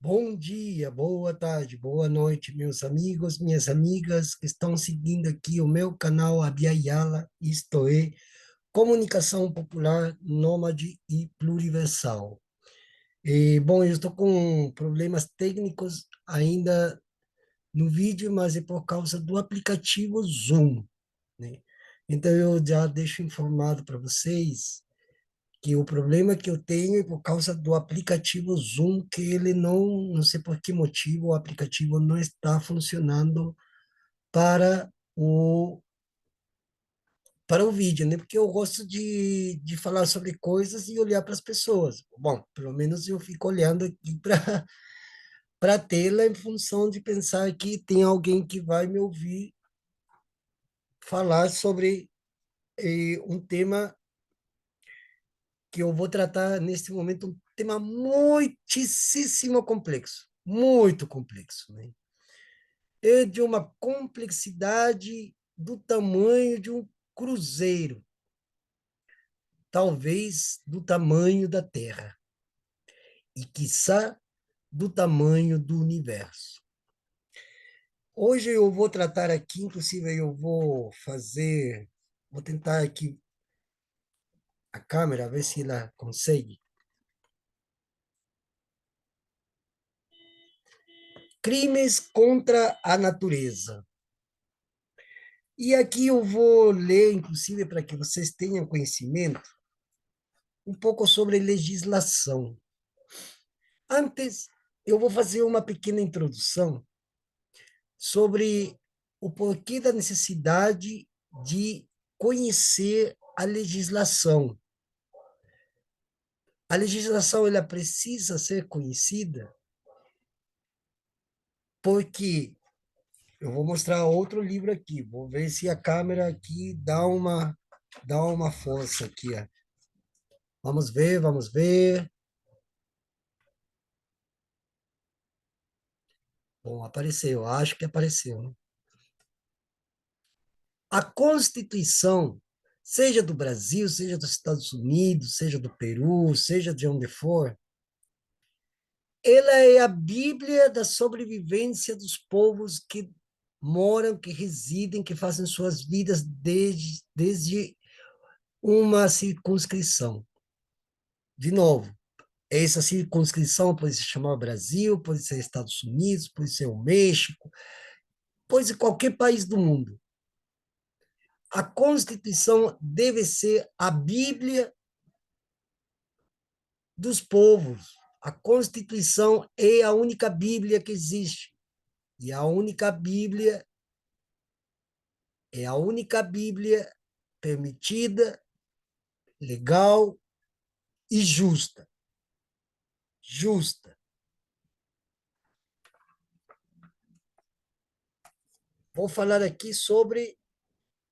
Bom dia, boa tarde, boa noite, meus amigos, minhas amigas que estão seguindo aqui o meu canal Abia Yala, isto é, Comunicação Popular Nômade e Pluriversal. Bom, eu estou com problemas técnicos ainda no vídeo, mas é por causa do aplicativo Zoom, né? Então, eu já deixo informado para vocês que o problema que eu tenho é por causa do aplicativo Zoom, que ele não sei por que motivo, o aplicativo não está funcionando para o, para o vídeo, né? Porque eu gosto de falar sobre coisas e olhar para as pessoas. Bom, pelo menos eu fico olhando aqui para a tela em função de pensar que tem alguém que vai me ouvir falar sobre um tema que eu vou tratar neste momento, um tema muitíssimo complexo, muito complexo, né? É de uma complexidade do tamanho de um cruzeiro, talvez do tamanho da Terra, e quiçá do tamanho do universo. Hoje eu vou tratar aqui, inclusive vou tentar aqui a câmera, ver se ela consegue. Crimes contra a natureza. E aqui eu vou ler, inclusive, para que vocês tenham conhecimento, um pouco sobre legislação. Antes, eu vou fazer uma pequena introdução sobre o porquê da necessidade de conhecer a legislação. A legislação ela precisa ser conhecida porque eu vou mostrar outro livro aqui. Vou ver se a câmera aqui dá uma força aqui, ó. Vamos ver, vamos ver. Bom, apareceu, acho que apareceu, né? A Constituição, seja do Brasil, seja dos Estados Unidos, seja do Peru, seja de onde for, ela é a Bíblia da sobrevivência dos povos que moram, que residem, que fazem suas vidas desde uma circunscrição. De novo, essa circunscrição pode se chamar Brasil, pode ser Estados Unidos, pode ser o México, pode ser qualquer país do mundo. A Constituição deve ser a Bíblia dos povos. A Constituição é a única Bíblia que existe. E a única Bíblia permitida, legal e justa. Justa. Vou falar aqui sobre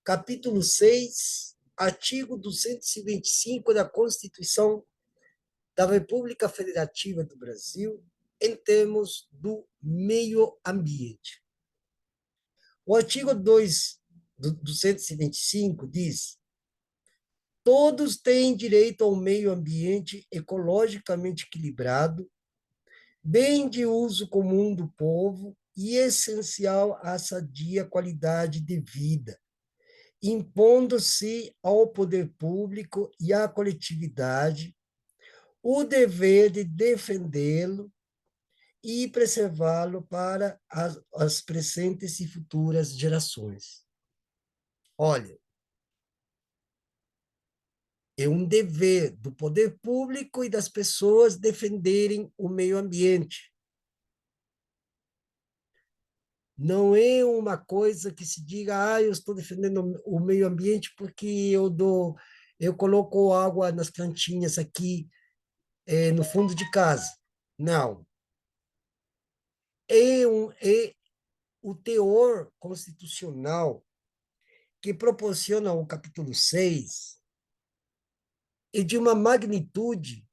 capítulo 6, artigo 225 da Constituição da República Federativa do Brasil, em termos do meio ambiente. O artigo 2 do 225 diz: todos têm direito ao meio ambiente ecologicamente equilibrado, bem de uso comum do povo e essencial à sadia qualidade de vida, impondo-se ao poder público e à coletividade o dever de defendê-lo e preservá-lo para as presentes e futuras gerações. Olha, é um dever do poder público e das pessoas defenderem o meio ambiente. Não é uma coisa que se diga, eu estou defendendo o meio ambiente porque eu coloco água nas plantinhas aqui no fundo de casa. Não. É o teor constitucional que proporciona o capítulo 6 e de uma magnitude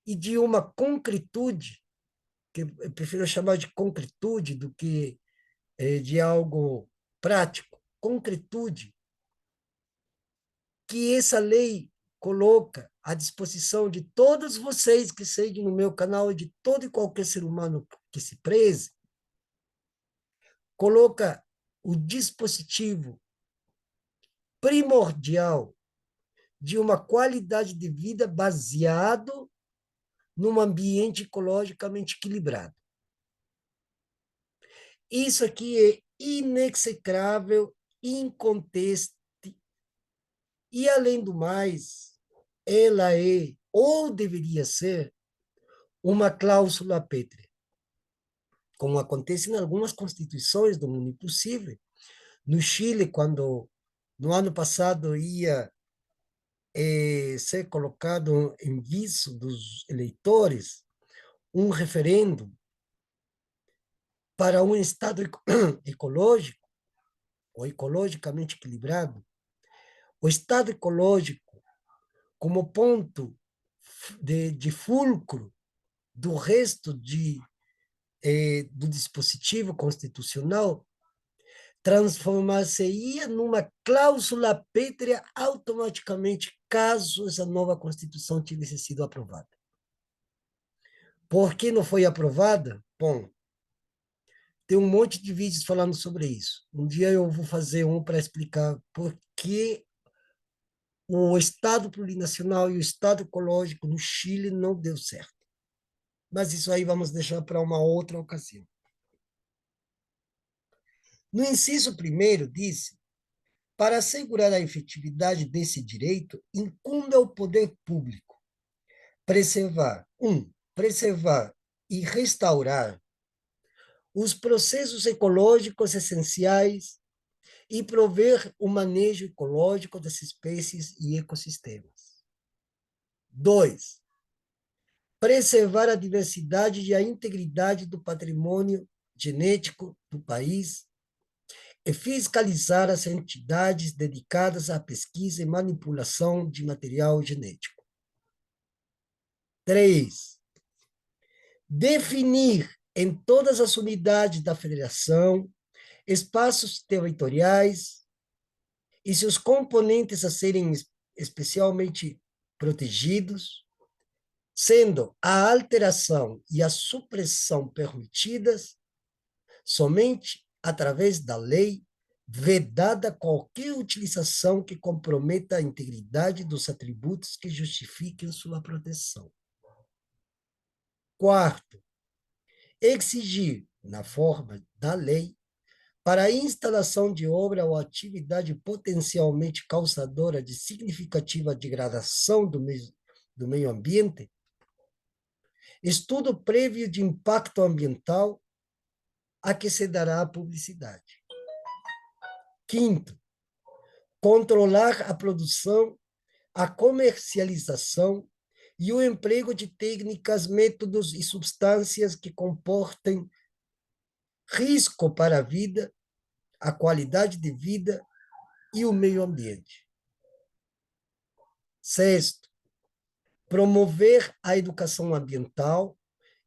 e de uma concretude, que eu prefiro chamar de concretude do que de algo prático, concretude, que essa lei coloca à disposição de todos vocês que seguem no meu canal e de todo e qualquer ser humano que se preze, coloca o dispositivo primordial de uma qualidade de vida baseado num ambiente ecologicamente equilibrado. Isso aqui é inexecrável, inconteste, e, além do mais, ela é, ou deveria ser, uma cláusula pétrea, como acontece em algumas constituições do mundo impossível. No Chile, quando no ano passado ia ser colocado em viso dos eleitores um referendo para um Estado ecológico ou ecologicamente equilibrado, o Estado ecológico, como ponto de fulcro do resto do dispositivo constitucional, transformar-se-ia numa cláusula pétrea automaticamente, caso essa nova Constituição tivesse sido aprovada. Por que não foi aprovada? Bom, tem um monte de vídeos falando sobre isso. Um dia eu vou fazer um para explicar por que o Estado plurinacional e o Estado ecológico no Chile não deu certo. Mas isso aí vamos deixar para uma outra ocasião. No inciso primeiro, disse: para assegurar a efetividade desse direito, incumbe ao poder público preservar e restaurar os processos ecológicos essenciais e prover o manejo ecológico das espécies e ecossistemas. 2. Preservar a diversidade e a integridade do patrimônio genético do país e fiscalizar as entidades dedicadas à pesquisa e manipulação de material genético. 3. Definir em todas as unidades da federação espaços territoriais e seus componentes a serem especialmente protegidos, sendo a alteração e a supressão permitidas somente através da lei, vedada qualquer utilização que comprometa a integridade dos atributos que justifiquem sua proteção. 4. Exigir, na forma da lei, para a instalação de obra ou atividade potencialmente causadora de significativa degradação do meio ambiente, estudo prévio de impacto ambiental a que se dará publicidade. 5. Controlar a produção, a comercialização e o emprego de técnicas, métodos e substâncias que comportem risco para a vida, a qualidade de vida e o meio ambiente. 6. Promover a educação ambiental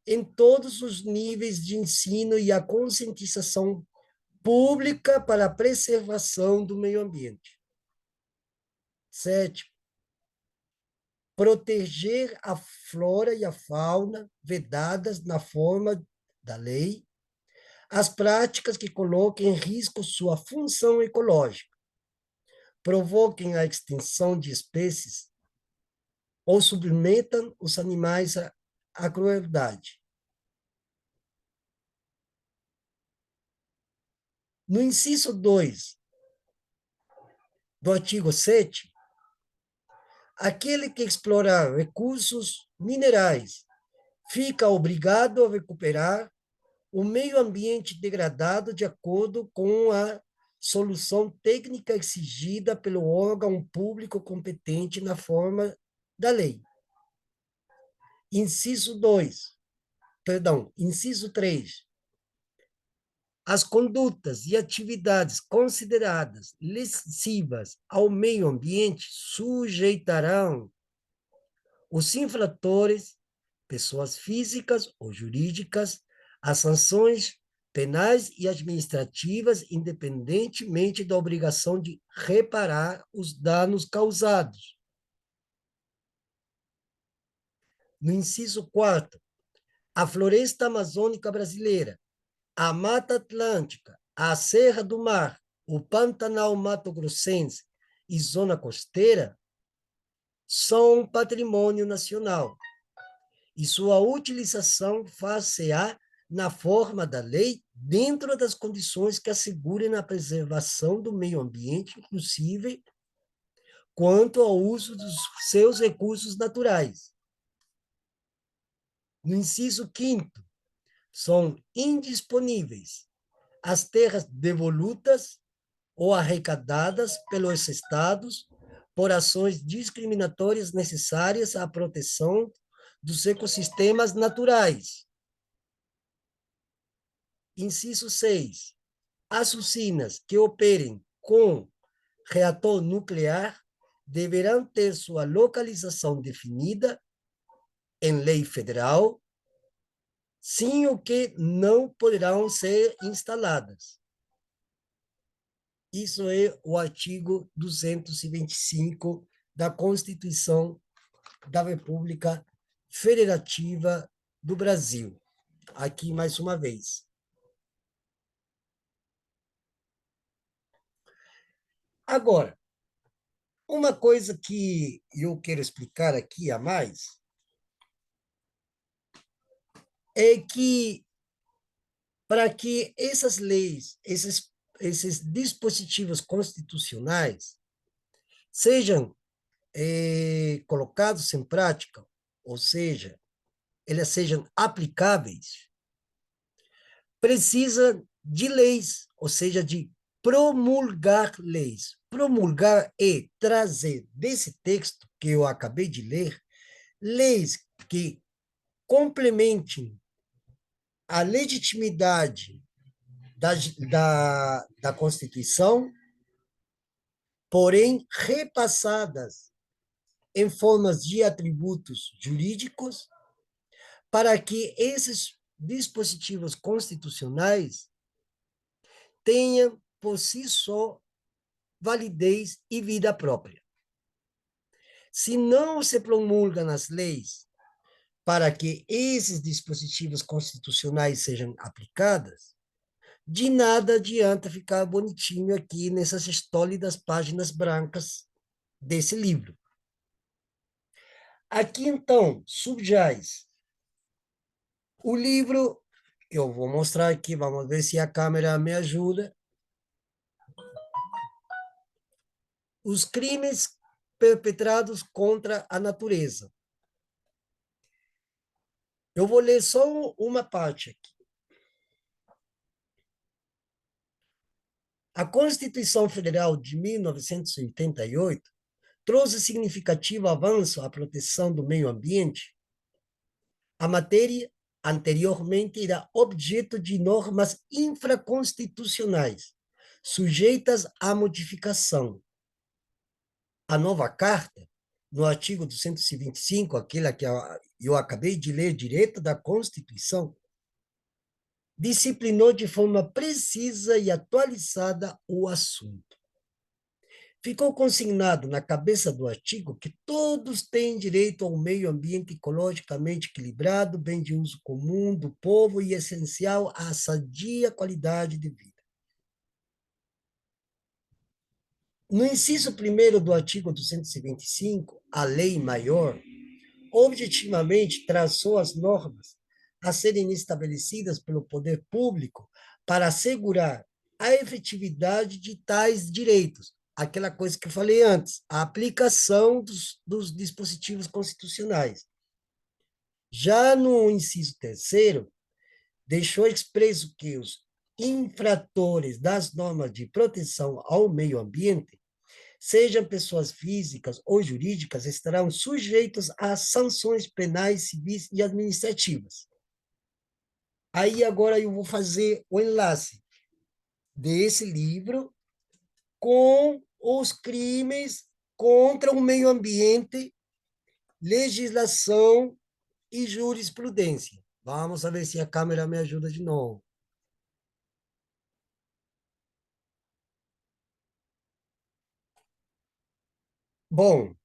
em todos os níveis de ensino e a conscientização pública para a preservação do meio ambiente. 7. Proteger a flora e a fauna vedadas na forma da lei, as práticas que coloquem em risco sua função ecológica, provoquem a extinção de espécies ou submetam os animais à crueldade. No inciso 2 do artigo 7, aquele que explorar recursos minerais fica obrigado a recuperar o meio ambiente degradado de acordo com a solução técnica exigida pelo órgão público competente na forma da lei. Inciso 3. As condutas e atividades consideradas lesivas ao meio ambiente sujeitarão os infratores, pessoas físicas ou jurídicas, a sanções penais e administrativas, independentemente da obrigação de reparar os danos causados. No inciso 4, a floresta amazônica brasileira, a Mata Atlântica, a Serra do Mar, o Pantanal Mato Grossense e zona costeira são patrimônio nacional e sua utilização far-se-á na forma da lei, dentro das condições que assegurem a preservação do meio ambiente, inclusive quanto ao uso dos seus recursos naturais. No inciso 5º, são indisponíveis as terras devolutas ou arrecadadas pelos estados por ações discriminatórias necessárias à proteção dos ecossistemas naturais. Inciso 6. As usinas que operem com reator nuclear deverão ter sua localização definida em lei federal, sim o que não poderão ser instaladas. Isso é o artigo 225 da Constituição da República Federativa do Brasil. Aqui, mais uma vez. Agora, uma coisa que eu quero explicar aqui a mais é que, para que essas leis, esses dispositivos constitucionais sejam colocados em prática, ou seja, eles sejam aplicáveis, precisa de leis, ou seja, de promulgar leis. Promulgar é trazer desse texto que eu acabei de ler, leis que complementem a legitimidade da Constituição, porém repassadas em formas de atributos jurídicos, para que esses dispositivos constitucionais tenham por si só validez e vida própria. Se não se promulga nas leis para que esses dispositivos constitucionais sejam aplicados, de nada adianta ficar bonitinho aqui nessas estólidas páginas brancas desse livro. Aqui, então, subjaz o livro, eu vou mostrar aqui, vamos ver se a câmera me ajuda. Os crimes perpetrados contra a natureza. Eu vou ler só uma parte aqui. A Constituição Federal de 1988 trouxe significativo avanço à proteção do meio ambiente. A matéria anteriormente era objeto de normas infraconstitucionais, sujeitas à modificação. A nova carta, no artigo 225, aquela que eu acabei de ler direto da Constituição, disciplinou de forma precisa e atualizada o assunto. Ficou consignado na cabeça do artigo que todos têm direito ao meio ambiente ecologicamente equilibrado, bem de uso comum do povo e essencial à sadia qualidade de vida. No inciso 1º do artigo 225, a lei maior objetivamente traçou as normas a serem estabelecidas pelo poder público para assegurar a efetividade de tais direitos. Aquela coisa que eu falei antes, a aplicação dos dispositivos constitucionais. Já no inciso 3º, deixou expresso que os infratores das normas de proteção ao meio ambiente, sejam pessoas físicas ou jurídicas, estarão sujeitos a sanções penais, civis e administrativas. Aí agora eu vou fazer o enlace desse livro com os crimes contra o meio ambiente, legislação e jurisprudência. Vamos ver se a câmera me ajuda de novo. Bom,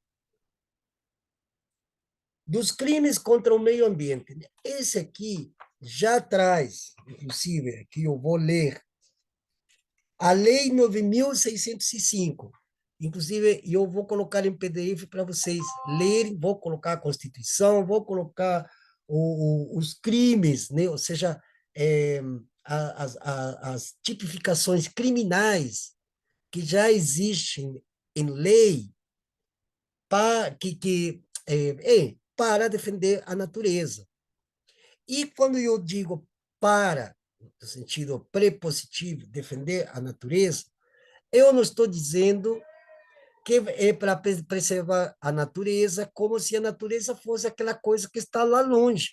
dos crimes contra o meio ambiente. Esse aqui já traz, inclusive, que eu vou ler, a Lei 9.605. Inclusive, eu vou colocar em PDF para vocês lerem, vou colocar a Constituição, vou colocar os crimes, né? Ou seja, é, as tipificações criminais que já existem em lei para defender a natureza. E quando eu digo para, no sentido prepositivo, defender a natureza, eu não estou dizendo que é para preservar a natureza como se a natureza fosse aquela coisa que está lá longe.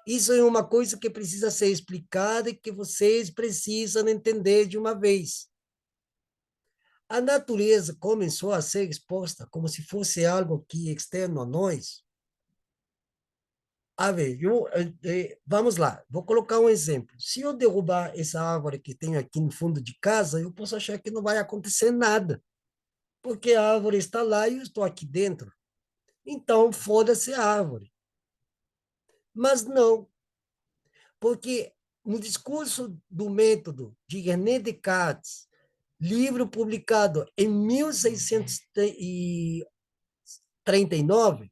Isso é uma coisa que precisa ser explicada e que vocês precisam entender de uma vez. A natureza começou a ser exposta como se fosse algo que é externo a nós. A ver, vamos lá, vou colocar um exemplo. Se eu derrubar essa árvore que tenho aqui no fundo de casa, eu posso achar que não vai acontecer nada, porque a árvore está lá e eu estou aqui dentro. Então, foda-se a árvore. Mas não, porque no discurso do método de René Descartes, livro publicado em 1639,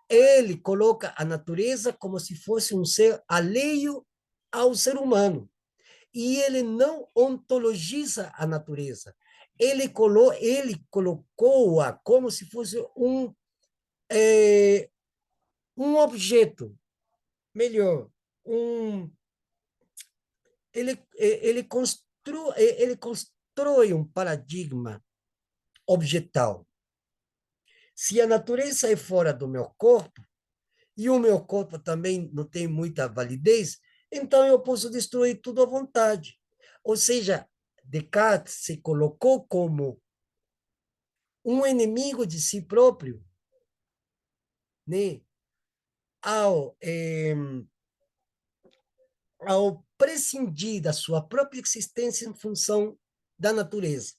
ele coloca a natureza como se fosse um ser alheio ao ser humano. E ele não ontologiza a natureza. Ele colocou-a como se fosse um objeto, melhor, ele constrói um paradigma objetal. Se a natureza é fora do meu corpo, e o meu corpo também não tem muita validez, então eu posso destruir tudo à vontade. Ou seja, Descartes se colocou como um inimigo de si próprio, né? ao, eh, ao prescindir da sua própria existência em função da natureza.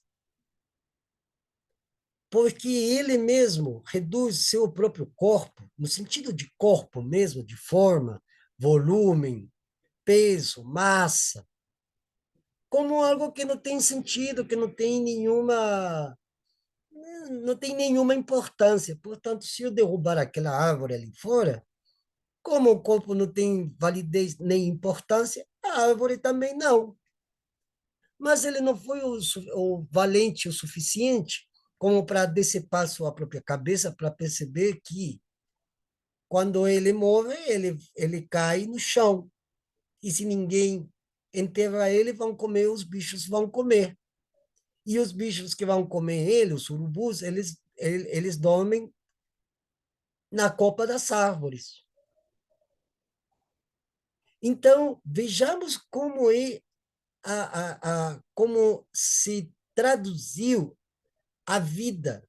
Porque ele mesmo reduz seu próprio corpo, no sentido de corpo mesmo, de forma, volume, peso, massa, como algo que não tem sentido, que não tem nenhuma importância. Portanto, se eu derrubar aquela árvore ali fora, como o corpo não tem validez nem importância, a árvore também não. Mas ele não foi o valente o suficiente como para decepar sua própria cabeça, para perceber que quando ele morre, ele cai no chão. E se ninguém enterra ele, vão comer, os bichos vão comer. E os bichos que vão comer ele, os urubus, eles dormem na copa das árvores. Então, vejamos como como se traduziu a vida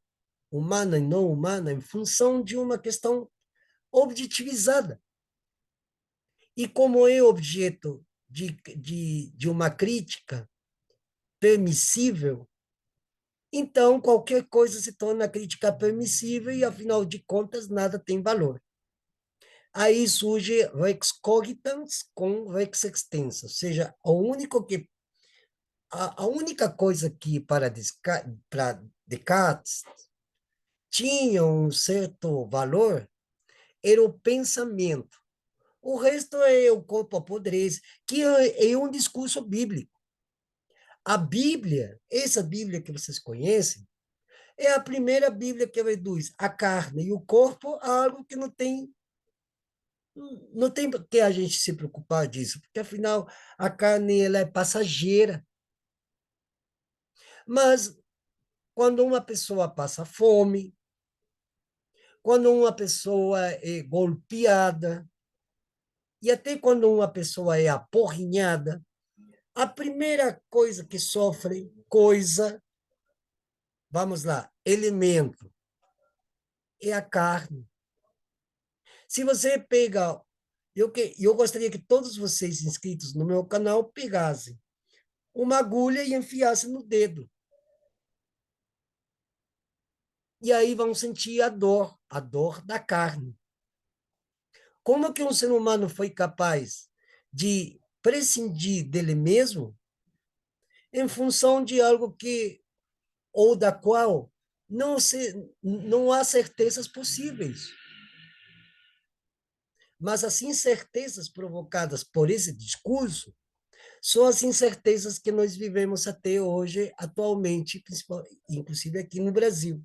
humana e não humana em função de uma questão objetivizada. E como é objeto de uma crítica permissível, então qualquer coisa se torna crítica permissível e, afinal de contas, nada tem valor. Aí surge Rex cogitans com Rex extensa, ou seja, a única coisa que para Descartes tinha um certo valor era o pensamento. O resto é o corpo apodrece, que é um discurso bíblico. A Bíblia, essa Bíblia que vocês conhecem, é a primeira Bíblia que reduz a carne e o corpo a algo que não tem que a gente se preocupar disso, porque afinal a carne ela é passageira. Mas quando uma pessoa passa fome, quando uma pessoa é golpeada, e até quando uma pessoa é aporrinhada, a primeira coisa que sofre, vamos lá, elemento, é a carne. Se você pega, eu gostaria que todos vocês inscritos no meu canal pegassem uma agulha e enfiassem no dedo. e aí vão sentir a dor da carne. Como que um ser humano foi capaz de prescindir dele mesmo em função de algo que ou da qual não há certezas possíveis? Mas as incertezas provocadas por esse discurso são as incertezas que nós vivemos até hoje, atualmente, inclusive aqui no Brasil.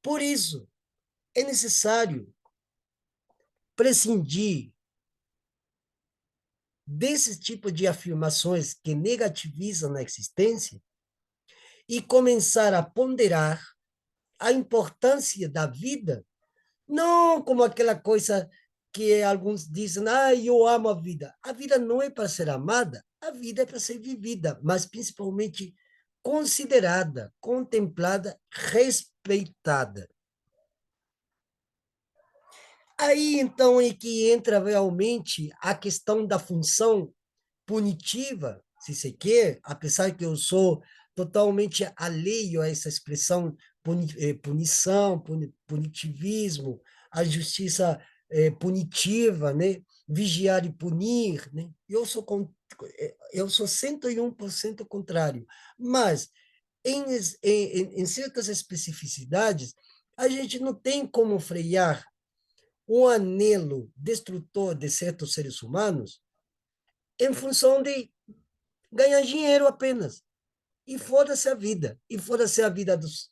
Por isso, é necessário prescindir desse tipo de afirmações que negativizam a existência e começar a ponderar a importância da vida, não como aquela coisa que alguns dizem, eu amo a vida. A vida não é para ser amada, a vida é para ser vivida, mas principalmente considerada, contemplada, respeitada. Aí, então, é que entra realmente a questão da função punitiva, se se quer, apesar que eu sou totalmente alheio a essa expressão punição, punitivismo, a justiça punitiva, né? Vigiar e punir, né? Eu sou 101% contrário, mas em certas especificidades, a gente não tem como frear um anelo destrutor de certos seres humanos em função de ganhar dinheiro apenas. E foda-se a vida. E foda-se a vida dos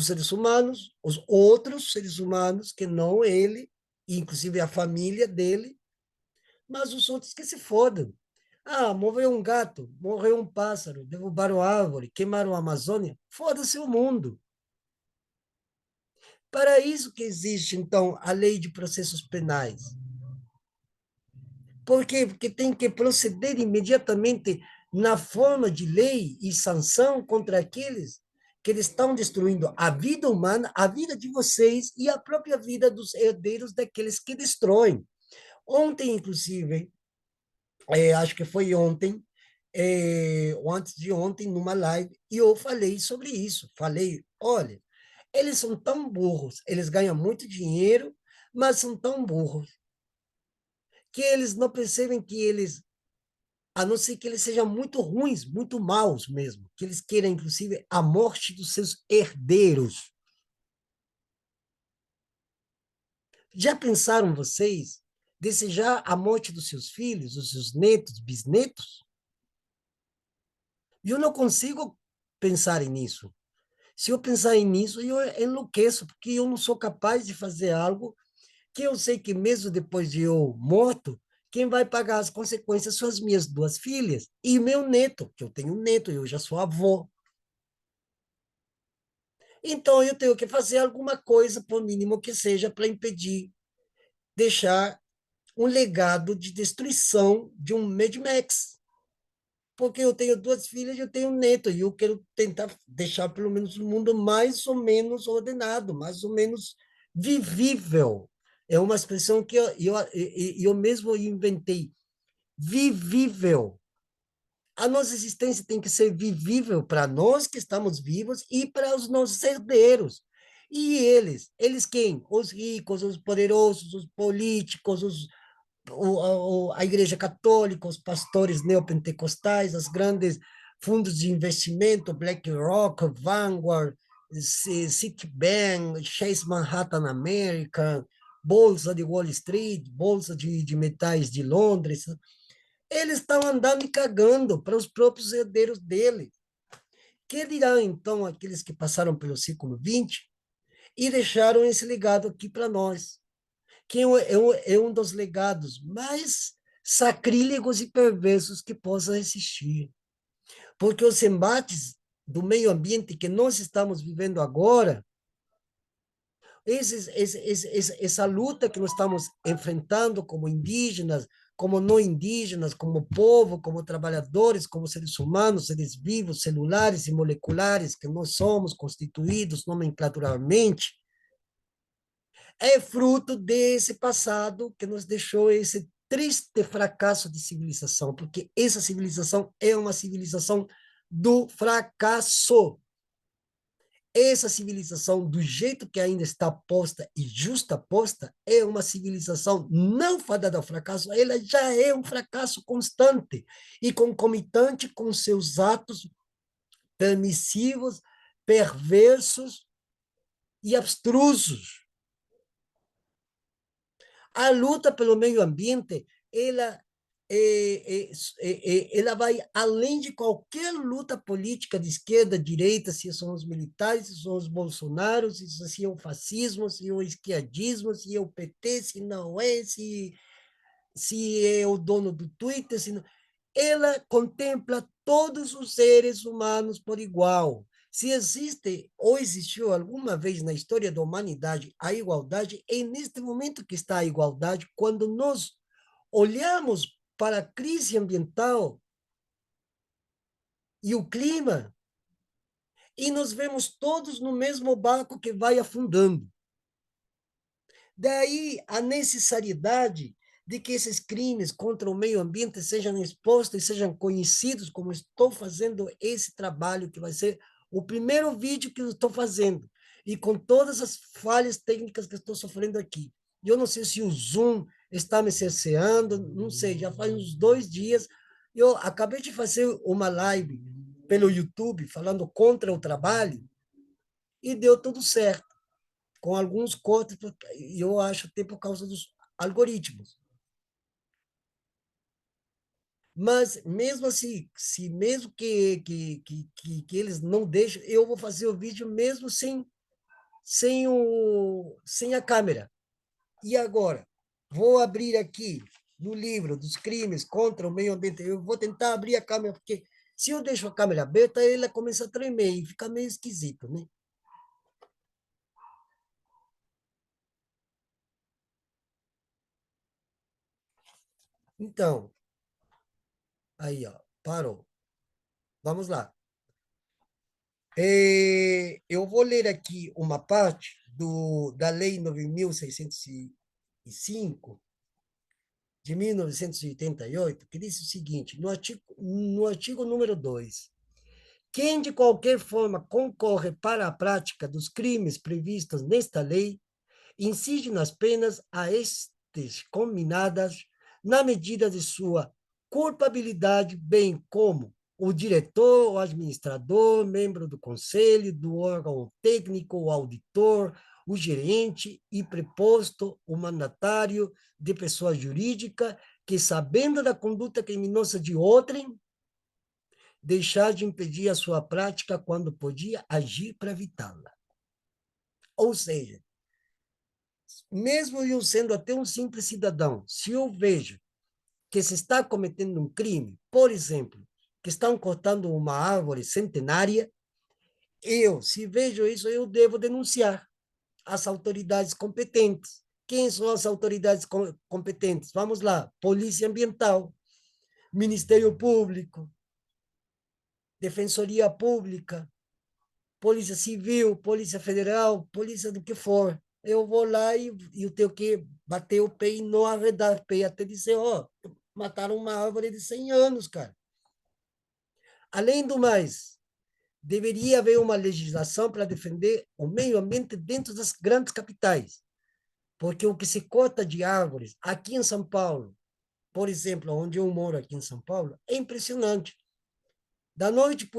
seres humanos, os outros seres humanos, que não ele, inclusive a família dele, mas os outros que se fodam. Morreu um gato, morreu um pássaro, derrubaram a árvore, queimaram a Amazônia. Foda-se o mundo. Para isso que existe, então, a lei de processos penais. Por quê? Porque tem que proceder imediatamente na forma de lei e sanção contra aqueles que eles estão destruindo a vida humana, a vida de vocês e a própria vida dos herdeiros daqueles que destroem. Ontem, inclusive, acho que foi ontem, ou antes de ontem, numa live, e eu falei sobre isso. Falei, olha, eles são tão burros, eles ganham muito dinheiro, mas são tão burros que eles não percebem que eles, a não ser que eles sejam muito ruins, muito maus mesmo, que eles queiram, inclusive, a morte dos seus herdeiros. Já pensaram vocês desejar a morte dos seus filhos, dos seus netos, bisnetos? E eu não consigo pensar nisso. Se eu pensar nisso, eu enlouqueço, porque eu não sou capaz de fazer algo que eu sei que mesmo depois de eu morto, quem vai pagar as consequências são as minhas duas filhas e meu neto, que eu tenho um neto, eu já sou avô. Então, eu tenho que fazer alguma coisa, por mínimo que seja, para impedir, deixar um legado de destruição de um Mad Max. Porque eu tenho duas filhas e eu tenho um neto, e eu quero tentar deixar pelo menos o mundo mais ou menos ordenado, mais ou menos vivível. É uma expressão que eu mesmo inventei. Vivível. A nossa existência tem que ser vivível para nós que estamos vivos e para os nossos herdeiros. E eles quem? Os ricos, os poderosos, os políticos, a Igreja Católica, os pastores neopentecostais, os grandes fundos de investimento, BlackRock, Vanguard, Citibank, Chase Manhattan American, Bolsa de Wall Street, Bolsa de Metais de Londres, eles estão andando e cagando para os próprios herdeiros dele. Que dirão, então, aqueles que passaram pelo século XX e deixaram esse legado aqui para nós, que é um dos legados mais sacrílegos e perversos que possam existir. Porque os embates do meio ambiente que nós estamos vivendo agora, essa luta que nós estamos enfrentando como indígenas, como não indígenas, como povo, como trabalhadores, como seres humanos, seres vivos, celulares e moleculares que nós somos constituídos nomenclaturalmente, é fruto desse passado que nos deixou esse triste fracasso de civilização, porque essa civilização é uma civilização do fracasso. essa civilização, do jeito que ainda está posta e justaposta, é uma civilização não fadada ao fracasso, ela já é um fracasso constante e concomitante com seus atos permissivos, perversos e abstrusos. A luta pelo meio ambiente, ela vai além de qualquer luta política de esquerda, direita, se são os militares, se são os bolsonaros, se é o fascismo, se é o esquerdismo, se é o PT, se não é, se é o dono do Twitter, se não... Ela contempla todos os seres humanos por igual. Se existe ou existiu alguma vez na história da humanidade a igualdade, é neste momento que está a igualdade, quando nós olhamos para a crise ambiental e o clima e nos vemos todos no mesmo barco que vai afundando. Daí a necessidade de que esses crimes contra o meio ambiente sejam expostos e sejam conhecidos, como estou fazendo esse trabalho, que vai ser o primeiro vídeo que eu estou fazendo, e com todas as falhas técnicas que estou sofrendo aqui. Eu não sei se o Zoom está me cerceando, não sei, já faz uns 2 dias. Eu acabei de fazer uma live pelo YouTube falando contra o trabalho e deu tudo certo, com alguns cortes, eu acho até por causa dos algoritmos. Mas mesmo assim, se mesmo que eles não deixem, eu vou fazer o vídeo mesmo sem a câmera. E agora, vou abrir aqui no livro dos crimes contra o meio ambiente. Eu vou tentar abrir a câmera, porque se eu deixo a câmera aberta, ela começa a tremer e fica meio esquisito, né? Então, aí, ó, parou. Vamos lá. Eu vou ler aqui uma parte da Lei 9.605, de 1988, que diz o seguinte, no artigo número 2: quem de qualquer forma concorre para a prática dos crimes previstos nesta lei, incide nas penas a estes combinadas na medida de sua culpabilidade, bem como o diretor, o administrador, membro do conselho, do órgão técnico, o auditor, o gerente e preposto, o mandatário de pessoa jurídica que, sabendo da conduta criminosa de outrem, deixar de impedir a sua prática quando podia agir para evitá-la. Ou seja, mesmo eu sendo até um simples cidadão, se eu vejo que se está cometendo um crime, por exemplo, que estão cortando uma árvore centenária, se vejo isso, eu devo denunciar às autoridades competentes. Quem são as autoridades competentes? Vamos lá: Polícia Ambiental, Ministério Público, Defensoria Pública, Polícia Civil, Polícia Federal, Polícia do que for. Eu vou lá e eu tenho que bater o pé e não arredar o pé, até dizer, ó, mataram uma árvore de 100 anos, cara. Além do mais, deveria haver uma legislação para defender o meio ambiente dentro das grandes capitais, porque o que se corta de árvores aqui em São Paulo, por exemplo, onde eu moro aqui em São Paulo, é impressionante. Da noite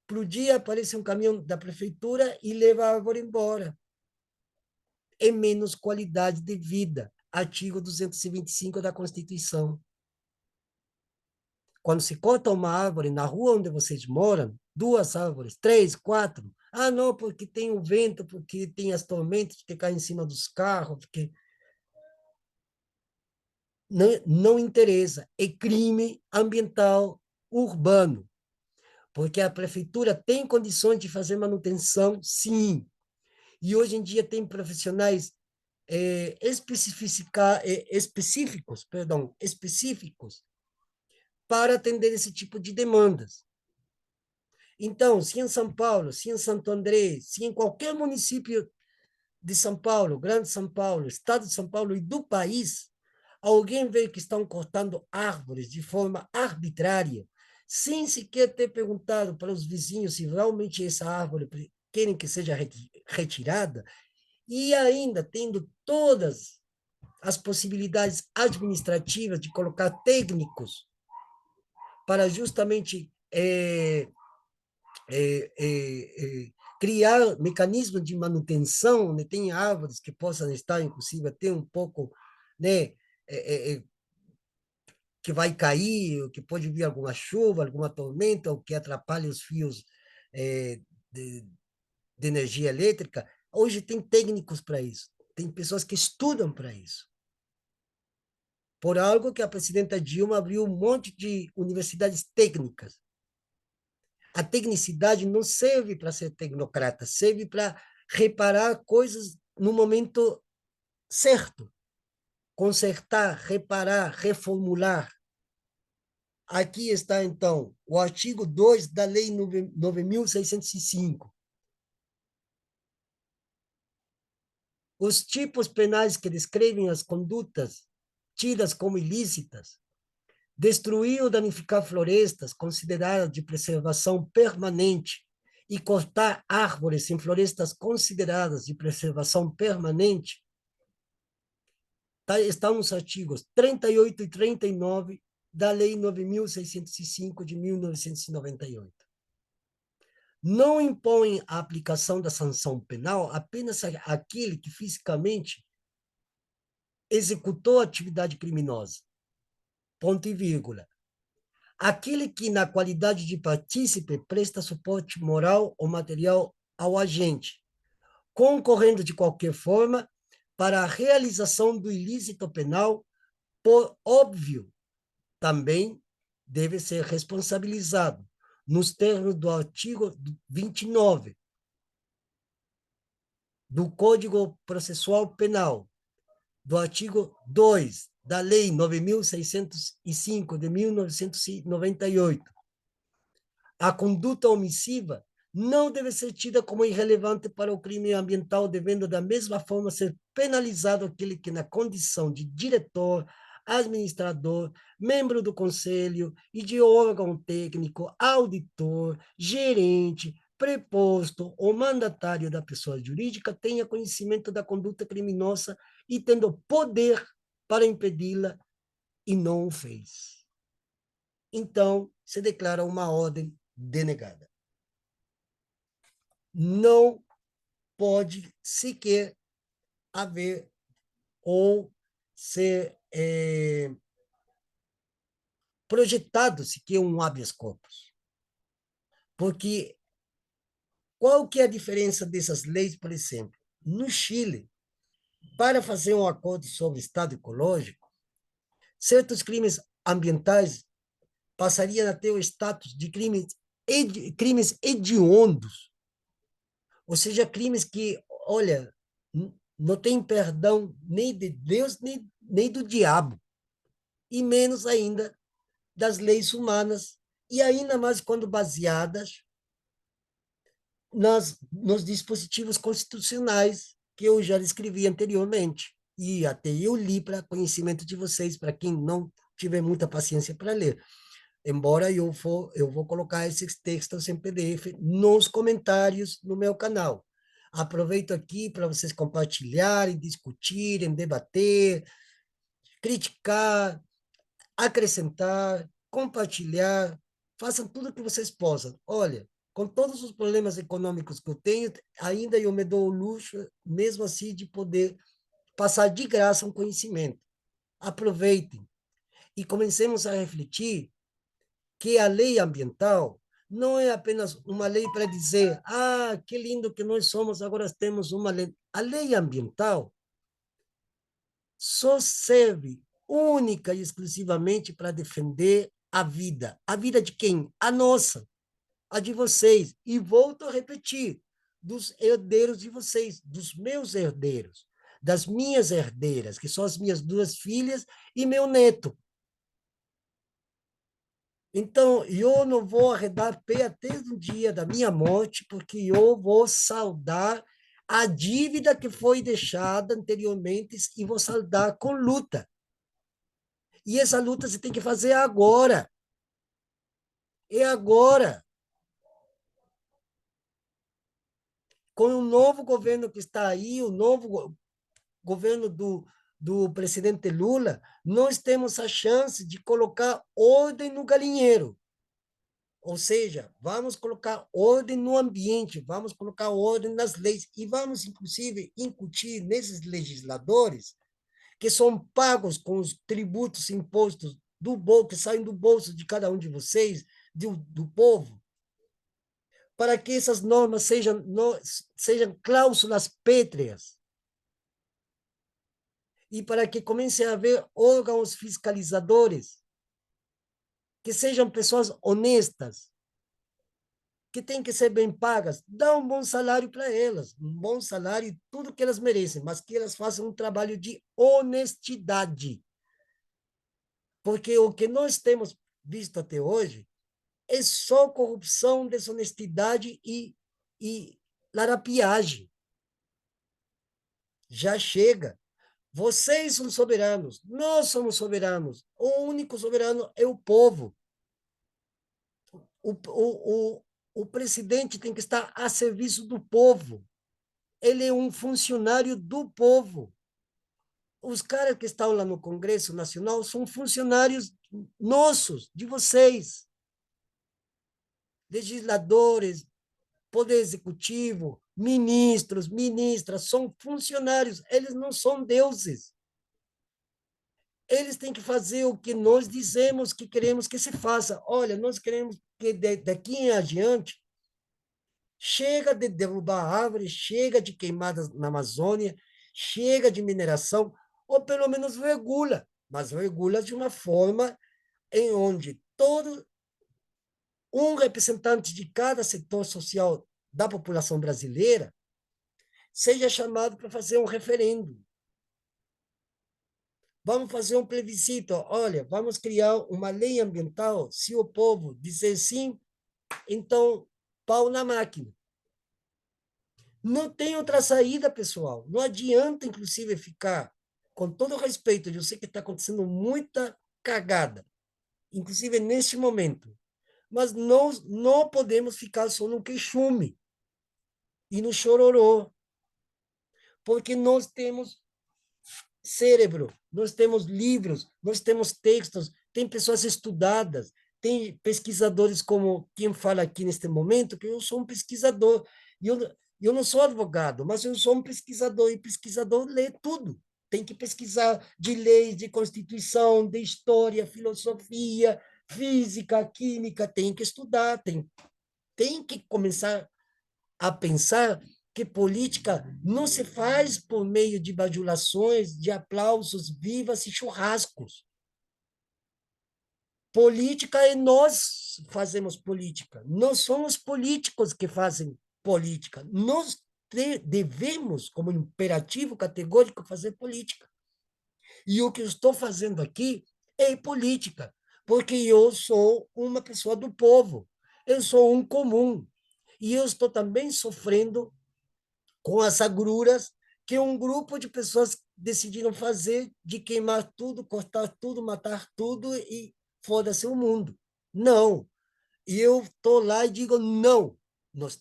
para o dia aparece um caminhão da prefeitura e leva a árvore embora. É menos qualidade de vida. Artigo 225 da Constituição. Quando se corta uma árvore na rua onde vocês moram, 2 árvores, 3, 4. Ah, não, porque tem o vento, porque tem as tormentas que caem em cima dos carros, porque não interessa. É crime ambiental urbano, porque a prefeitura tem condições de fazer manutenção, sim. E hoje em dia tem profissionais específicos para atender esse tipo de demandas. Então, se em São Paulo, se em Santo André, se em qualquer município de São Paulo, Grande São Paulo, Estado de São Paulo e do país, alguém vê que estão cortando árvores de forma arbitrária, sem sequer ter perguntado para os vizinhos se realmente essa árvore querem que seja retirada, e ainda tendo todas as possibilidades administrativas de colocar técnicos para justamente criar mecanismos de manutenção, né? Tem árvores que possam estar, inclusive, até um pouco, né, que vai cair, que pode vir alguma chuva, alguma tormenta, ou que atrapalhe os fios é, de, de energia elétrica. Hoje tem técnicos para isso, tem pessoas que estudam para isso. Por algo que a presidenta Dilma abriu um monte de universidades técnicas. A tecnicidade não serve para ser tecnocrata, serve para reparar coisas no momento certo. Consertar, reparar, reformular. Aqui está, então, o artigo 2 da Lei 9.605. Os tipos penais que descrevem as condutas tidas como ilícitas: destruir ou danificar florestas consideradas de preservação permanente e cortar árvores em florestas consideradas de preservação permanente, estão nos artigos 38 e 39 da Lei 9.605 de 1998. Não impõe a aplicação da sanção penal apenas àquele que fisicamente executou a atividade criminosa. Ponto e vírgula. Aquele que, na qualidade de partícipe, presta suporte moral ou material ao agente, concorrendo de qualquer forma para a realização do ilícito penal, por óbvio, também deve ser responsabilizado, nos termos do artigo 29 do Código Processual Penal, do artigo 2 da Lei 9.605 de 1998. A conduta omissiva não deve ser tida como irrelevante para o crime ambiental, devendo da mesma forma ser penalizado aquele que, na condição de diretor, administrador, membro do conselho e de órgão técnico, auditor, gerente, preposto ou mandatário da pessoa jurídica, tenha conhecimento da conduta criminosa e tendo poder para impedi-la e não o fez. Então, se declara uma ordem denegada. Não pode sequer haver ou ser projetado sequer um habeas corpus. Porque qual que é a diferença dessas leis, por exemplo? No Chile, para fazer um acordo sobre estado ecológico, certos crimes ambientais passariam a ter o status de crimes hediondos, ou seja, crimes que, olha, não tem perdão nem de Deus, nem do diabo, e menos ainda das leis humanas, e ainda mais quando baseadas nos dispositivos constitucionais que eu já escrevi anteriormente. E até eu li para conhecimento de vocês, para quem não tiver muita paciência para ler. Embora eu vou colocar esses textos em PDF nos comentários no meu canal. Aproveito aqui para vocês compartilharem, discutirem, debater, criticar, acrescentar, compartilhar, façam tudo o que vocês possam. Olha, com todos os problemas econômicos que eu tenho, ainda eu me dou o luxo, mesmo assim, de poder passar de graça um conhecimento. Aproveitem e comecemos a refletir que a lei ambiental não é apenas uma lei para dizer, ah, que lindo que nós somos, agora temos uma lei. A lei ambiental só serve única e exclusivamente para defender a vida. A vida de quem? A nossa, a de vocês. E volto a repetir, dos herdeiros de vocês, dos meus herdeiros, das minhas herdeiras, que são as minhas duas filhas e meu neto. Então, eu não vou arredar pé até o dia da minha morte, porque eu vou saldar a dívida que foi deixada anteriormente e vou saldar com luta. E essa luta você tem que fazer agora. É agora. Com o novo governo que está aí, o novo governo do presidente Lula, nós temos a chance de colocar ordem no galinheiro. Ou seja, vamos colocar ordem no ambiente, vamos colocar ordem nas leis e vamos, inclusive, incutir nesses legisladores que são pagos com os tributos impostos do bolso, que saem do bolso de cada um de vocês, do povo, para que essas normas sejam cláusulas pétreas e para que comece a haver órgãos fiscalizadores, que sejam pessoas honestas, que têm que ser bem pagas, dá um bom salário para elas, um bom salário e tudo que elas merecem, mas que elas façam um trabalho de honestidade. Porque o que nós temos visto até hoje é só corrupção, desonestidade e larapiagem. Já chega. Vocês são soberanos, nós somos soberanos. O único soberano é o povo. O presidente tem que estar a serviço do povo. Ele é um funcionário do povo. Os caras que estão lá no Congresso Nacional são funcionários nossos, de vocês. Legisladores, poder executivo, ministros, ministras, são funcionários, eles não são deuses. Eles têm que fazer o que nós dizemos que queremos que se faça. Olha, nós queremos que daqui em adiante chega de derrubar árvores, chega de queimadas na Amazônia, chega de mineração, ou pelo menos regula, mas regula de uma forma em onde todo um representante de cada setor social da população brasileira seja chamado para fazer um referendo. Vamos fazer um plebiscito. Olha, vamos criar uma lei ambiental. Se o povo dizer sim, então pau na máquina. Não tem outra saída, pessoal. Não adianta, inclusive, ficar, com todo respeito, eu sei que está acontecendo muita cagada, inclusive neste momento, mas nós não podemos ficar só no queixume e no chororô, porque nós temos cérebro, nós temos livros, nós temos textos, tem pessoas estudadas, tem pesquisadores como quem fala aqui neste momento, que eu sou um pesquisador, e eu não sou advogado, mas eu sou um pesquisador, e pesquisador lê tudo. Tem que pesquisar de leis, de constituição, de história, filosofia, física, química, tem que estudar, tem que começar a pensar que política não se faz por meio de bajulações, de aplausos, vivas e churrascos. Política é nós fazemos política. Não são os políticos que fazem política. Nós devemos, como imperativo categórico, fazer política. E o que eu estou fazendo aqui é política, porque eu sou uma pessoa do povo. Eu sou um comum. E eu estou também sofrendo com as agruras que um grupo de pessoas decidiram fazer de queimar tudo, cortar tudo, matar tudo e foda-se o mundo. Não. E eu estou lá e digo não. Nós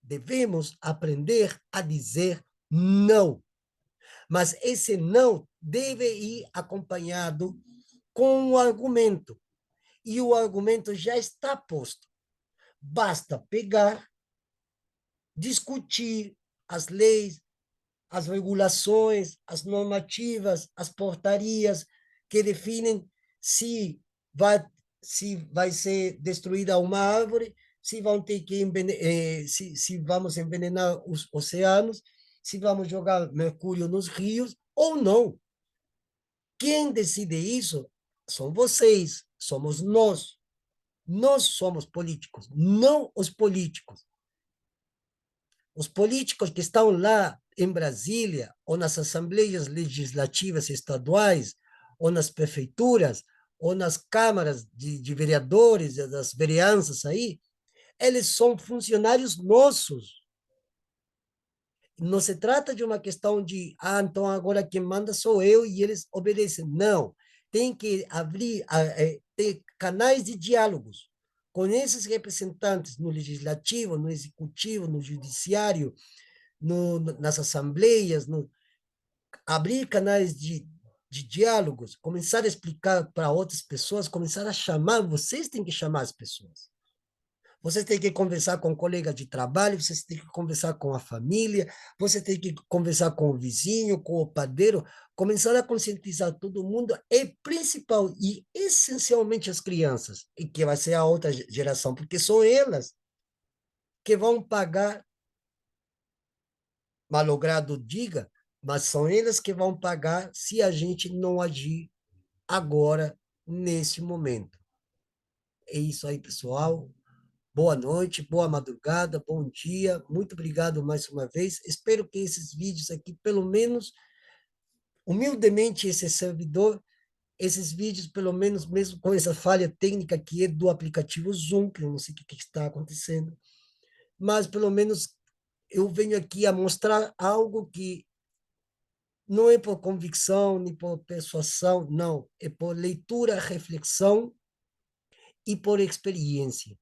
devemos aprender a dizer não. Mas esse não deve ir acompanhado com um argumento. E o argumento já está posto. Basta pegar, discutir as leis, as regulações, as normativas, as portarias que definem se vai, se vai ser destruída uma árvore, se vão ter que se vamos envenenar os oceanos, se vamos jogar mercúrio nos rios ou não. Quem decide isso são vocês, somos nós. Nós somos políticos, não os políticos. Os políticos que estão lá em Brasília, ou nas assembleias legislativas estaduais, ou nas prefeituras, ou nas câmaras de vereadores, das vereanças aí, eles são funcionários nossos. Não se trata de uma questão de, então agora quem manda sou eu e eles obedecem. Não. Tem que abrir, ter canais de diálogos com esses representantes no legislativo, no executivo, no judiciário, nas assembleias, abrir canais de diálogos, começar a explicar para outras pessoas, começar a chamar, vocês têm que chamar as pessoas. Você tem que conversar com o colega de trabalho, você tem que conversar com a família, você tem que conversar com o vizinho, com o padeiro, começar a conscientizar todo mundo, e principal e essencialmente as crianças, e que vai ser a outra geração, porque são elas que vão pagar, malogrado diga, mas são elas que vão pagar se a gente não agir agora, nesse momento. É isso aí, pessoal. Boa noite, boa madrugada, bom dia. Muito obrigado mais uma vez. Espero que esses vídeos aqui, pelo menos, humildemente, esse servidor, esses vídeos, pelo menos, mesmo com essa falha técnica que é do aplicativo Zoom, que eu não sei o que está acontecendo, mas pelo menos eu venho aqui a mostrar algo que não é por convicção, nem por persuasão, não. É por leitura, reflexão e por experiência.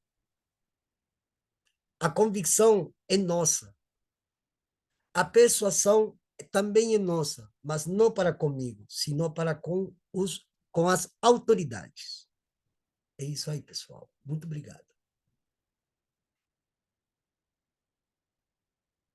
A convicção é nossa. A persuasão também é nossa, mas não para comigo, sino para com as autoridades. É isso aí, pessoal. Muito obrigado.